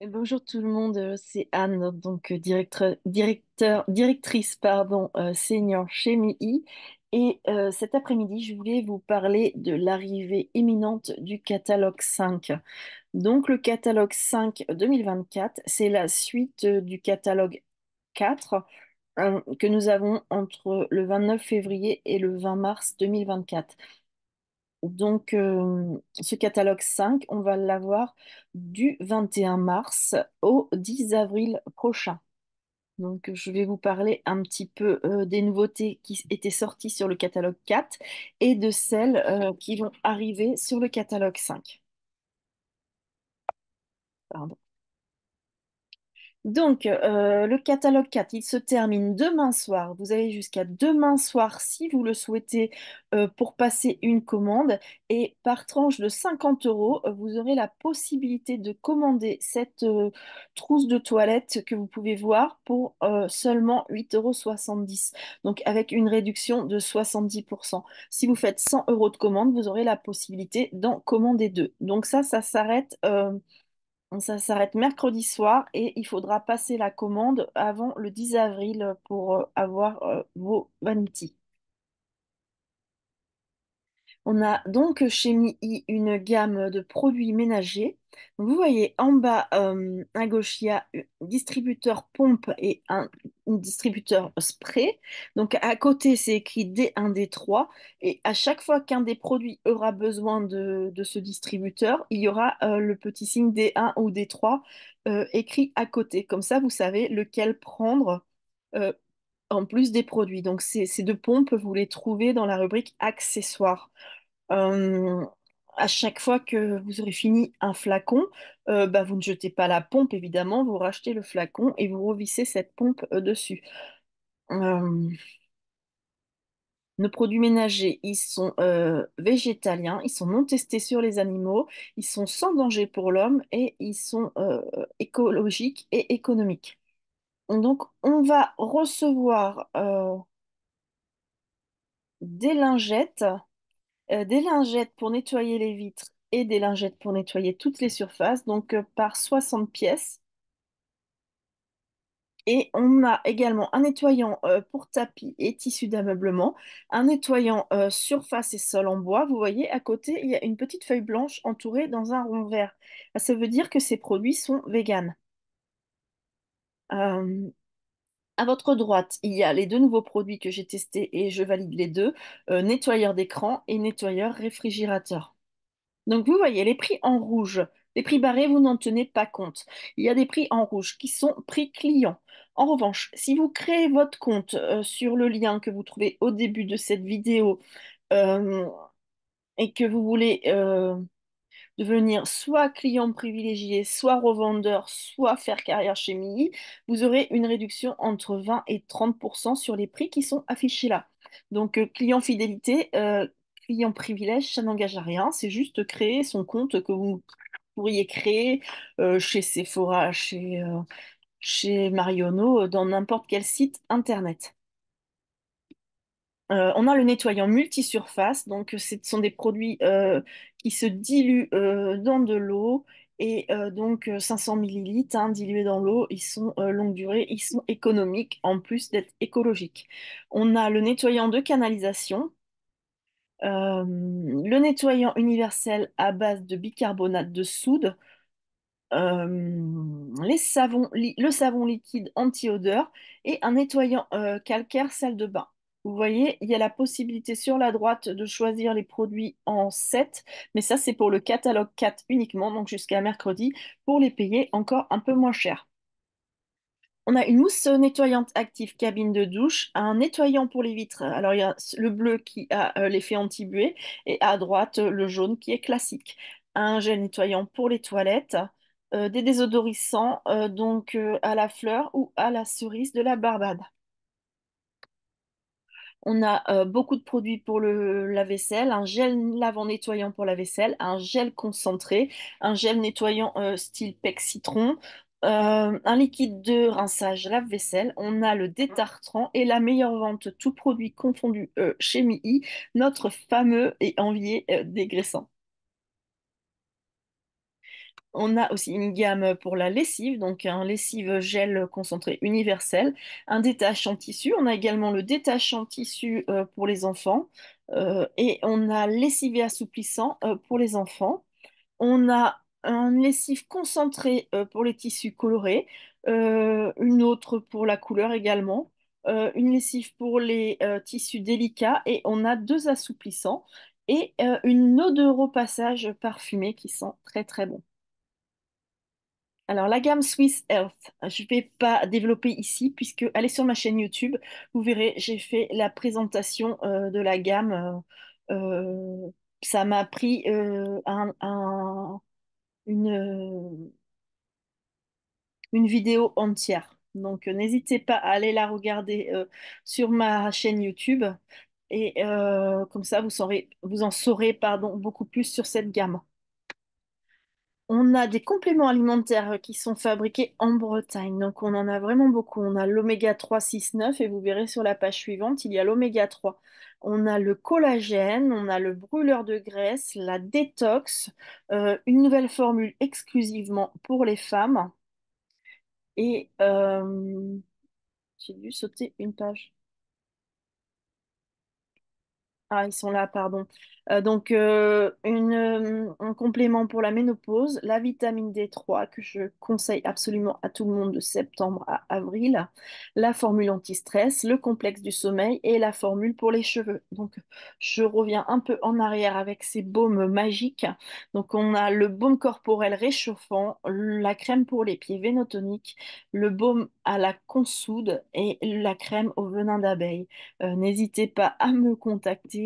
Bonjour tout le monde, c'est Anne, donc directrice senior chez MII. Et cet après-midi, je voulais vous parler de l'arrivée imminente du catalogue 5. Donc le catalogue 5 2024, c'est la suite du catalogue 4 que nous avons entre le 29 février et le 20 mars 2024. Donc, ce catalogue 5, on va l'avoir du 21 mars au 10 avril prochain. Donc, je vais vous parler un petit peu des nouveautés qui étaient sorties sur le catalogue 4 et de celles qui vont arriver sur le catalogue 5. Pardon. Donc, le catalogue 4, il se termine demain soir. Vous avez jusqu'à demain soir, si vous le souhaitez, pour passer une commande. Et par tranche de 50 euros, vous aurez la possibilité de commander cette trousse de toilette que vous pouvez voir pour seulement 8,70 € Donc, avec une réduction de 70%. Si vous faites 100 euros de commande, vous aurez la possibilité d'en commander deux. Donc, ça s'arrête. Ça s'arrête mercredi soir et il faudra passer la commande avant le 10 avril pour avoir vos vanities. On a donc chez MII une gamme de produits ménagers. Vous voyez en bas à gauche, il y a un distributeur pompe et un distributeur spray. Donc à côté, c'est écrit D1, D3. Et à chaque fois qu'un des produits aura besoin de ce distributeur, il y aura le petit signe D1 ou D3 écrit à côté. Comme ça, vous savez lequel prendre euh, en plus des produits. Donc ces deux pompes, vous les trouvez dans la rubrique accessoires. Euh, à chaque fois que vous aurez fini un flacon, bah, vous ne jetez pas la pompe, évidemment, vous rachetez le flacon et vous revissez cette pompe dessus. Euh, nos produits ménagers, ils sont végétaliens, ils sont non testés sur les animaux, ils sont sans danger pour l'homme et ils sont écologiques et économiques. Donc, on va recevoir des lingettes. Des lingettes pour nettoyer les vitres et des lingettes pour nettoyer toutes les surfaces, donc par 60 pièces. Et on a également un nettoyant pour tapis et tissu d'ameublement, un nettoyant surface et sol en bois. Vous voyez, à côté, il y a une petite feuille blanche entourée dans un rond vert. Ça veut dire que ces produits sont véganes. Euh, à votre droite, il y a les deux nouveaux produits que j'ai testés et je valide les deux, nettoyeur d'écran et nettoyeur réfrigérateur. Donc, vous voyez, les prix en rouge, les prix barrés, vous n'en tenez pas compte. Il y a des prix en rouge qui sont prix clients. En revanche, si vous créez votre compte sur le lien que vous trouvez au début de cette vidéo euh, et que vous voulez devenir soit client privilégié, soit revendeur, soit faire carrière chez MII, vous aurez une réduction entre 20 et 30% sur les prix qui sont affichés là. Donc, client fidélité, client privilège, ça n'engage à rien, c'est juste créer son compte que vous pourriez créer chez Sephora, chez Marionno, dans n'importe quel site internet. On a le nettoyant multisurface, donc ce sont des produits qui se diluent dans de l'eau et donc 500 millilitres dilués dans l'eau, ils sont longue durée, ils sont économiques en plus d'être écologiques. On a le nettoyant de canalisation, le nettoyant universel à base de bicarbonate de soude, le savon liquide anti-odeur et un nettoyant calcaire salle de bain. Vous voyez, il y a la possibilité sur la droite de choisir les produits en 7, mais ça c'est pour le catalogue 4 uniquement, donc jusqu'à mercredi, pour les payer encore un peu moins cher. On a une mousse nettoyante active cabine de douche, un nettoyant pour les vitres. Alors il y a le bleu qui a l'effet anti-buée et à droite le jaune qui est classique. Un gel nettoyant pour les toilettes, des désodorisants donc à la fleur ou à la cerise de la Barbade. On a beaucoup de produits pour le lave-vaisselle, un gel lavant nettoyant pour la vaisselle, un gel concentré, un gel nettoyant style PEC citron, un liquide de rinçage lave-vaisselle. On a le détartrant et la meilleure vente, tout produit confondu chez MII, notre fameux et envié dégraissant. On a aussi une gamme pour la lessive, donc un lessive gel concentré universel, un détachant tissu. On a également le détachant tissu pour les enfants et on a lessive assouplissant pour les enfants. On a un lessive concentré pour les tissus colorés, une autre pour la couleur également, une lessive pour les tissus délicats et on a deux assouplissants et une eau de repassage parfumée qui sent très très bon. Alors, la gamme Swiss Health, je ne vais pas développer ici puisque allez sur ma chaîne YouTube, vous verrez, j'ai fait la présentation de la gamme. Ça m'a pris une, une vidéo entière. Donc, n'hésitez pas à aller la regarder sur ma chaîne YouTube et comme ça, vous en saurez, pardon, beaucoup plus sur cette gamme. On a des compléments alimentaires qui sont fabriqués en Bretagne, donc on en a vraiment beaucoup. On a l'oméga 3, 6, 9 et vous verrez sur la page suivante, il y a l'oméga 3. On a le collagène, on a le brûleur de graisse, la détox, une nouvelle formule exclusivement pour les femmes et j'ai dû sauter une page. Ah, ils sont là, pardon. Un complément pour la ménopause, la vitamine D3 que je conseille absolument à tout le monde de septembre à avril, la formule anti-stress, le complexe du sommeil et la formule pour les cheveux. Donc, je reviens un peu en arrière avec ces baumes magiques. Donc, on a le baume corporel réchauffant, la crème pour les pieds vénotonique, le baume à la consoude et la crème au venin d'abeille. N'hésitez pas à me contacter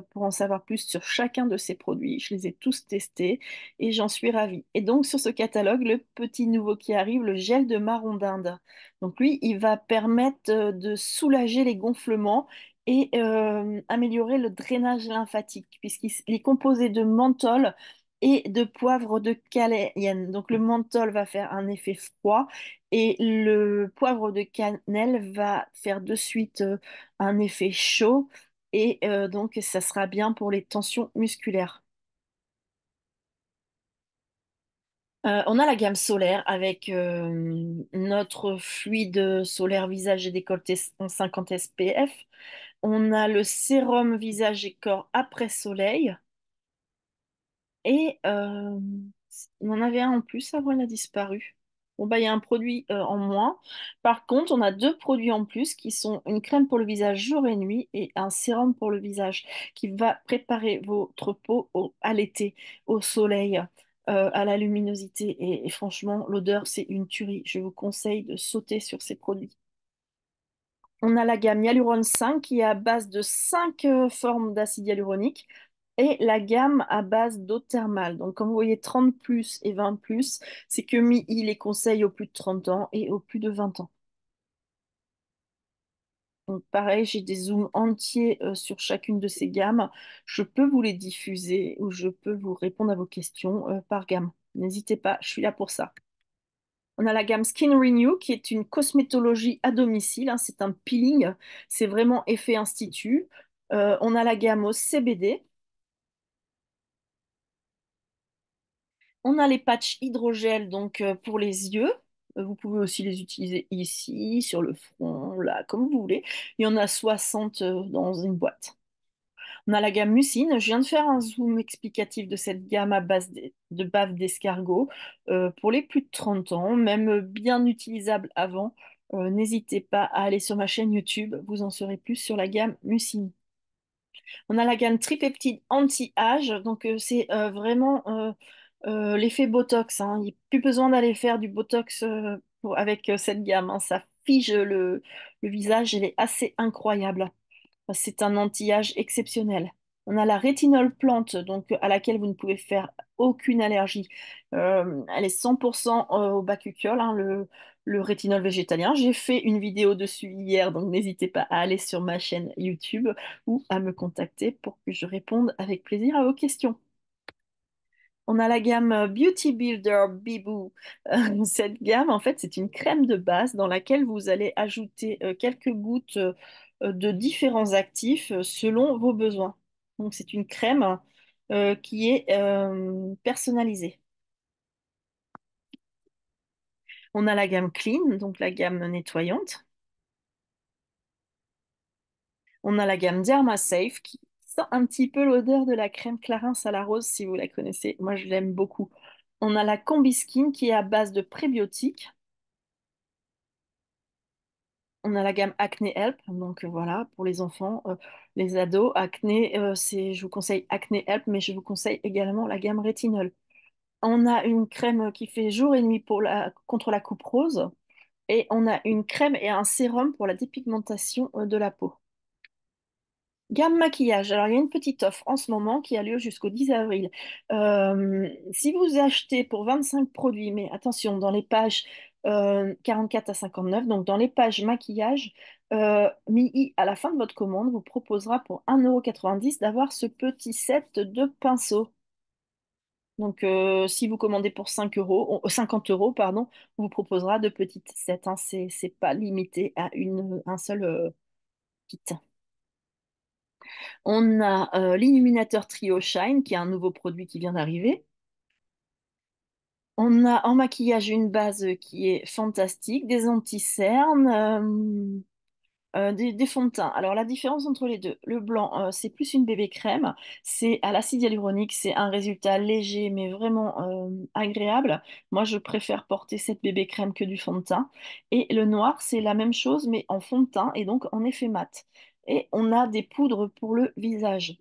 pour en savoir plus sur chacun de ces produits. Je les ai tous testés et j'en suis ravie. Et donc sur ce catalogue, le petit nouveau qui arrive, le gel de marron d'Inde. Donc lui, il va permettre de soulager les gonflements et améliorer le drainage lymphatique puisqu'il est composé de menthol et de poivre de cayenne. Donc le menthol va faire un effet froid et le poivre de cannelle va faire de suite un effet chaud et donc ça sera bien pour les tensions musculaires. On a la gamme solaire avec notre fluide solaire visage et décolleté en 50 SPF. On a le sérum visage et corps après soleil. Et on en avait un en plus, avant il a disparu. Bon, bah, il y a un produit en moins. Par contre, on a deux produits en plus qui sont une crème pour le visage jour et nuit et un sérum pour le visage qui va préparer votre peau à l'été, au soleil, à la luminosité. Et franchement, l'odeur, c'est une tuerie. Je vous conseille de sauter sur ces produits. On a la gamme Hyaluron 5 qui est à base de 5 formes d'acide hyaluronique et la gamme à base d'eau thermale. Donc, comme vous voyez, 30 plus et 20 plus, c'est que il les conseille aux plus de 30 ans et aux plus de 20 ans. Donc, pareil, j'ai des zooms entiers sur chacune de ces gammes. Je peux vous les diffuser ou je peux vous répondre à vos questions par gamme. N'hésitez pas, je suis là pour ça. On a la gamme Skin Renew qui est une cosmétologie à domicile, hein, c'est un peeling, c'est vraiment effet institut. On a la gamme au CBD. On a les patchs hydrogel donc pour les yeux. Vous pouvez aussi les utiliser ici, sur le front, là, comme vous voulez. Il y en a 60 dans une boîte. On a la gamme Mucine. Je viens de faire un zoom explicatif de cette gamme à base de bave d'escargot pour les plus de 30 ans, même bien utilisable avant. N'hésitez pas à aller sur ma chaîne YouTube, vous en saurez plus sur la gamme Mucine. On a la gamme tripeptide anti-âge, donc c'est vraiment l'effet Botox, hein. Il n'y a plus besoin d'aller faire du Botox avec cette gamme, hein. Ça fige le visage, elle est assez incroyable. C'est un anti-âge exceptionnel. On a la rétinol plante, donc à laquelle vous ne pouvez faire aucune allergie. Elle est 100% au bacuchiol, hein, le rétinol végétalien. J'ai fait une vidéo dessus hier, donc n'hésitez pas à aller sur ma chaîne YouTube ou à me contacter pour que je réponde avec plaisir à vos questions. On a la gamme Beauty Builder Bibou. Cette gamme, en fait, c'est une crème de base dans laquelle vous allez ajouter quelques gouttes de différents actifs selon vos besoins. Donc, c'est une crème qui est personnalisée. On a la gamme Clean, donc la gamme nettoyante. On a la gamme Derma Safe qui sent un petit peu l'odeur de la crème Clarins à la rose si vous la connaissez. Moi, je l'aime beaucoup. On a la Combi Skin qui est à base de prébiotiques. On a la gamme Acne Help, donc voilà, pour les enfants, les ados. Acné, je vous conseille Acne Help, mais je vous conseille également la gamme Rétinol. On a une crème qui fait jour et nuit contre la coupe rose. Et on a une crème et un sérum pour la dépigmentation de la peau. Gamme maquillage. Alors, il y a une petite offre en ce moment qui a lieu jusqu'au 10 avril. Si vous achetez pour 25 produits, mais attention, dans les pages 44 à 59, donc dans les pages maquillage, MII, à la fin de votre commande, vous proposera pour 1,90 € d'avoir ce petit set de pinceaux. Donc, si vous commandez pour 50 euros, pardon, on vous proposera de petites sets, hein. C'est pas limité à un seul kit. On a l'illuminateur Trio Shine, qui est un nouveau produit qui vient d'arriver. On a en maquillage une base qui est fantastique, des anti-cernes, des fonds de teint. Alors la différence entre les deux, le blanc, c'est plus une bébé crème, c'est à l'acide hyaluronique, c'est un résultat léger mais vraiment agréable. Moi, je préfère porter cette bébé crème que du fond de teint. Et le noir, c'est la même chose mais en fond de teint et donc en effet mat. Et on a des poudres pour le visage.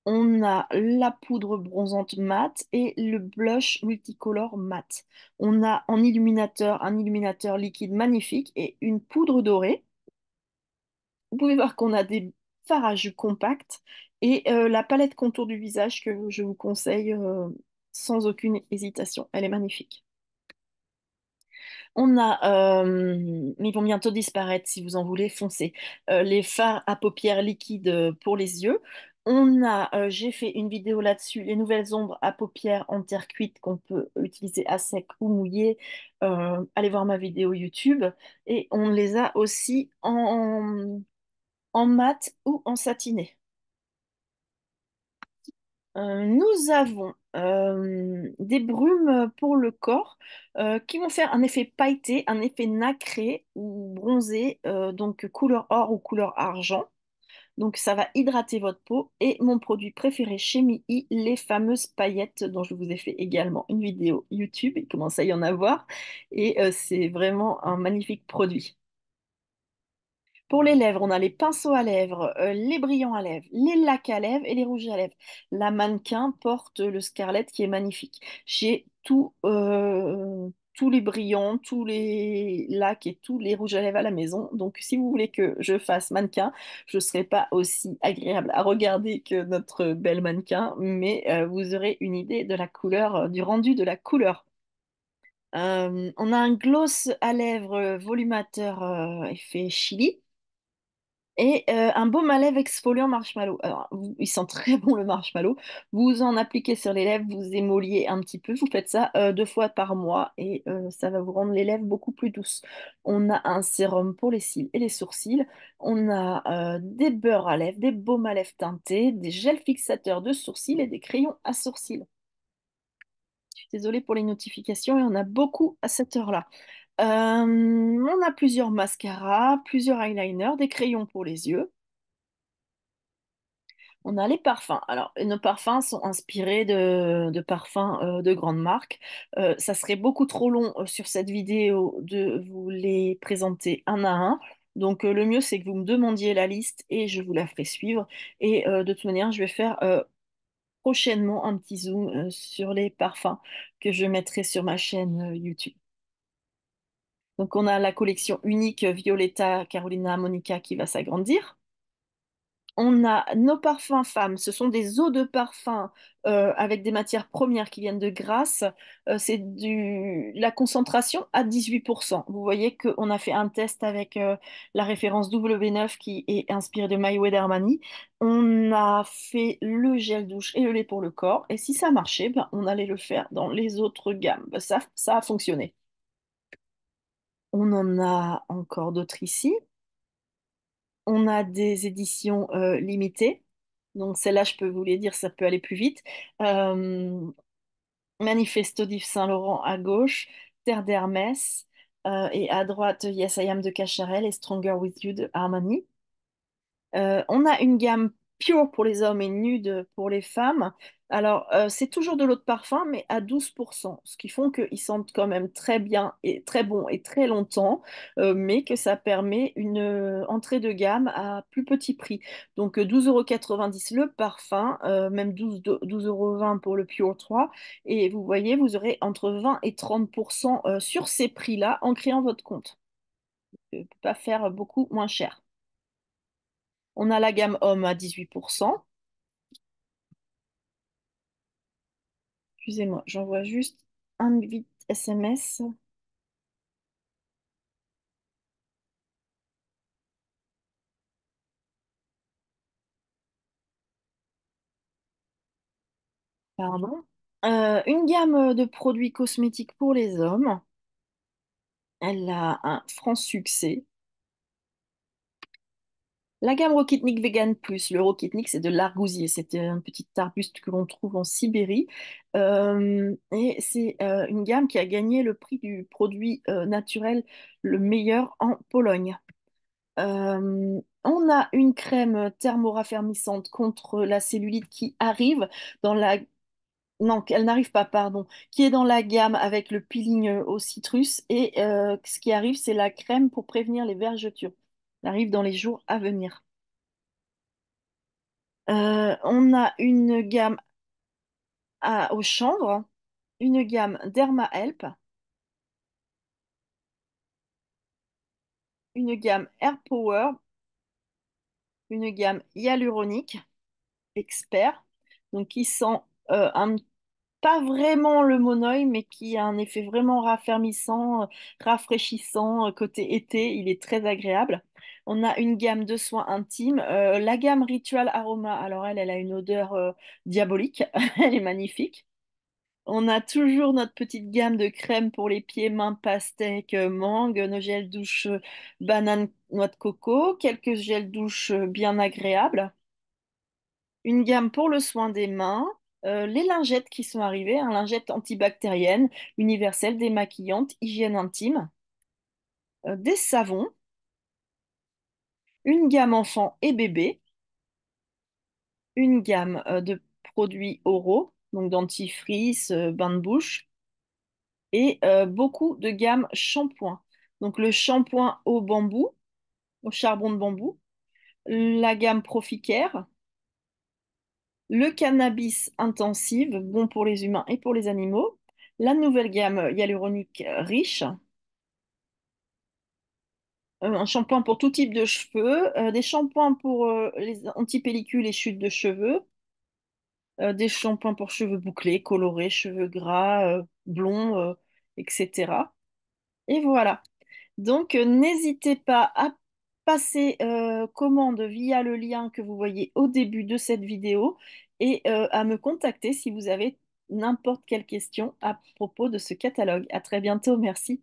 On a la poudre bronzante mat et le blush multicolore mat. On a en illuminateur un illuminateur liquide magnifique et une poudre dorée. Vous pouvez voir qu'on a des fards à jus compacts et la palette contour du visage que je vous conseille sans aucune hésitation. Elle est magnifique. On a, mais ils vont bientôt disparaître si vous en voulez, foncez. Les fards à paupières liquides pour les yeux. J'ai fait une vidéo là-dessus, les nouvelles ombres à paupières en terre cuite qu'on peut utiliser à sec ou mouillé. Allez voir ma vidéo YouTube. Et on les a aussi en mat ou en satiné. Nous avons des brumes pour le corps qui vont faire un effet pailleté, un effet nacré ou bronzé, donc couleur or ou couleur argent. Donc ça va hydrater votre peau. Et mon produit préféré chez Mi, les fameuses paillettes dont je vous ai fait également une vidéo YouTube. Il commence à y en avoir. Et c'est vraiment un magnifique produit. Pour les lèvres, on a les pinceaux à lèvres, les brillants à lèvres, les lacs à lèvres et les rouges à lèvres. La mannequin porte le Scarlett qui est magnifique. J'ai tous les brillants, tous les lacs et tous les rouges à lèvres à la maison. Donc, si vous voulez que je fasse mannequin, je ne serai pas aussi agréable à regarder que notre belle mannequin, mais vous aurez une idée de la couleur, du rendu de la couleur. On a un gloss à lèvres volumateur effet chili. Et un baume à lèvres exfoliant marshmallow. Alors, il sent très bon le marshmallow. Vous en appliquez sur les lèvres, vous émoliez un petit peu. Vous faites ça 2 fois par mois et ça va vous rendre les lèvres beaucoup plus douces. On a un sérum pour les cils et les sourcils. On a des beurres à lèvres, des baumes à lèvres teintés, des gels fixateurs de sourcils et des crayons à sourcils. Je suis désolée pour les notifications, il y en a beaucoup à cette heure-là. On a plusieurs mascaras, plusieurs eyeliners, des crayons pour les yeux. On a les parfums. Alors, nos parfums sont inspirés de parfums de grandes marques. Ça serait beaucoup trop long sur cette vidéo de vous les présenter un à un. Donc, le mieux, c'est que vous me demandiez la liste et je vous la ferai suivre. Et de toute manière, je vais faire prochainement un petit zoom sur les parfums que je mettrai sur ma chaîne YouTube. Donc, on a la collection unique Violetta Carolina Monica qui va s'agrandir. On a nos parfums femmes, ce sont des eaux de parfum avec des matières premières qui viennent de Grasse. C'est la concentration à 18%. Vous voyez qu'on a fait un test avec la référence W9 qui est inspirée de My Way d'Armani. On a fait le gel douche et le lait pour le corps. Et si ça marchait, ben, on allait le faire dans les autres gammes. Ben, ça a fonctionné. On en a encore d'autres ici. On a des éditions limitées. Donc celle-là, je peux vous les dire, ça peut aller plus vite. Euh, Manifesto d'Yves Saint Laurent à gauche, Esther d'Hermès, et à droite, Yes I Am de Cacharel et Stronger With You de Harmony. On a une gamme pure pour les hommes et nude pour les femmes. Alors, c'est toujours de l'eau de parfum, mais à 12%, ce qui font qu'ils sentent quand même très bien et très bon et très longtemps, mais que ça permet une entrée de gamme à plus petit prix. Donc, 12,90 € le parfum, même 12,20 € pour le Pure 3. Et vous voyez, vous aurez entre 20 et 30% sur ces prix-là en créant votre compte. Ne peut pas faire beaucoup moins cher. On a la gamme homme à 18%. Excusez-moi, j'envoie juste un vite SMS. Pardon. Une gamme de produits cosmétiques pour les hommes. Elle a un franc succès. La gamme Rocketnik Vegan Plus. Le Rocketnik, c'est de l'argousier. C'est un petit arbuste que l'on trouve en Sibérie. Et c'est une gamme qui a gagné le prix du produit naturel le meilleur en Pologne. On a une crème thermoraffermissante contre la cellulite qui arrive dans la... Non, elle n'arrive pas, pardon. Qui est dans la gamme avec le peeling au citrus. Et ce qui arrive, c'est la crème pour prévenir les vergetures. Elle arrive dans les jours à venir. On a une gamme au chanvre, une gamme Derma Help, une gamme Air Power, une gamme hyaluronique expert, donc qui sent pas vraiment le monoeil, mais qui a un effet vraiment raffermissant, rafraîchissant côté été. Il est très agréable. On a une gamme de soins intimes, la gamme Ritual Aroma. Alors elle a une odeur diabolique. Elle est magnifique. On a toujours notre petite gamme de crème pour les pieds, mains, pastèque, mangue, nos gels douche banane, noix de coco, quelques gels douche bien agréables, une gamme pour le soin des mains, les lingettes qui sont arrivées, un lingette antibactérienne, universelle, démaquillante, hygiène intime, des savons, une gamme enfant et bébé, une gamme de produits oraux, donc dentifrice, bain de bouche, et beaucoup de gammes shampoing. Donc le shampoing au bambou, au charbon de bambou, la gamme Proficare, le cannabis intensive, bon pour les humains et pour les animaux, la nouvelle gamme hyaluronique riche, un shampoing pour tout type de cheveux, des shampoings pour les antipellicules et chutes de cheveux, des shampoings pour cheveux bouclés, colorés, cheveux gras, blonds, etc. Et voilà. Donc, n'hésitez pas à passer commande via le lien que vous voyez au début de cette vidéo et à me contacter si vous avez n'importe quelle question à propos de ce catalogue. À très bientôt, merci.